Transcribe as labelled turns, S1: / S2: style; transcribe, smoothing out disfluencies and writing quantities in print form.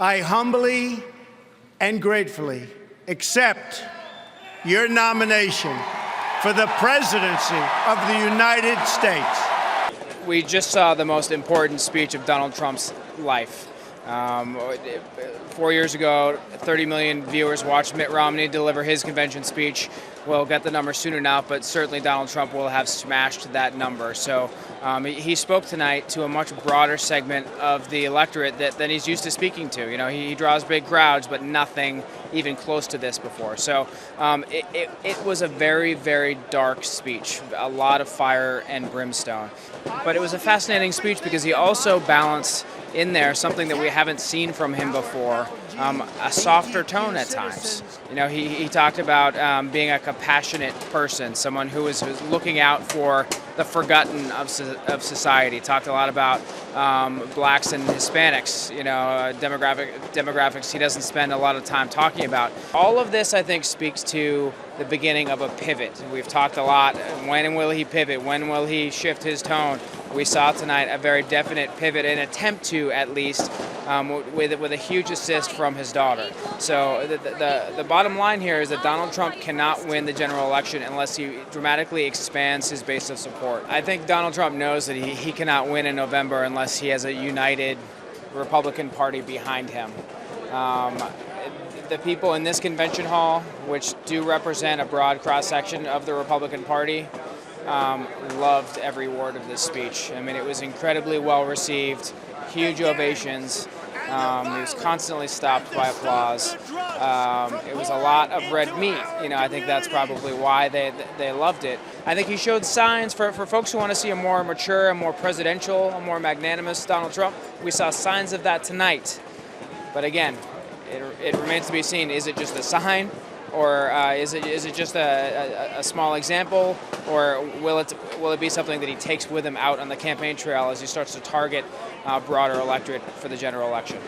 S1: I humbly and gratefully accept your nomination for the presidency of the United States.
S2: We just saw the most important speech of Donald Trump's life. 4 years ago, 30 million viewers watched Mitt Romney deliver his convention speech. We'll get the number soon enough, but certainly Donald Trump will have smashed that number. So he spoke tonight to a much broader segment of the electorate than he's used to speaking to. You know, he draws big crowds, but nothing even close to this before. So it was a very, very dark speech, a lot of fire and brimstone. But it was a fascinating speech because he also balanced in there something that we haven't seen from him before, a softer tone at times. You know, he talked about being a compassionate person, someone who is looking out for the forgotten of society. Talked a lot about blacks and Hispanics, you know, demographics he doesn't spend a lot of time talking about. All of this, I think, speaks to the beginning of a pivot. We've talked a lot, when will he pivot? When will he shift his tone? We saw tonight a very definite pivot, an attempt to, at least, with a huge assist from his daughter. So the bottom line here is that Donald Trump cannot win the general election unless he dramatically expands his base of support. I think Donald Trump knows that he cannot win in November unless he has a united Republican Party behind him. The people in this convention hall, which do represent a broad cross-section of the Republican Party, loved every word of this speech. I mean, it was incredibly well received, huge ovations. He was constantly stopped by applause. It was a lot of red meat. You know, I think that's probably why they loved it. I think he showed signs for folks who want to see a more mature, a more presidential, a more magnanimous Donald Trump. We saw signs of that tonight. But again, it remains to be seen. Is it just a sign? Or is it just a small example, or will it be something that he takes with him out on the campaign trail as he starts to target broader electorate for the general election?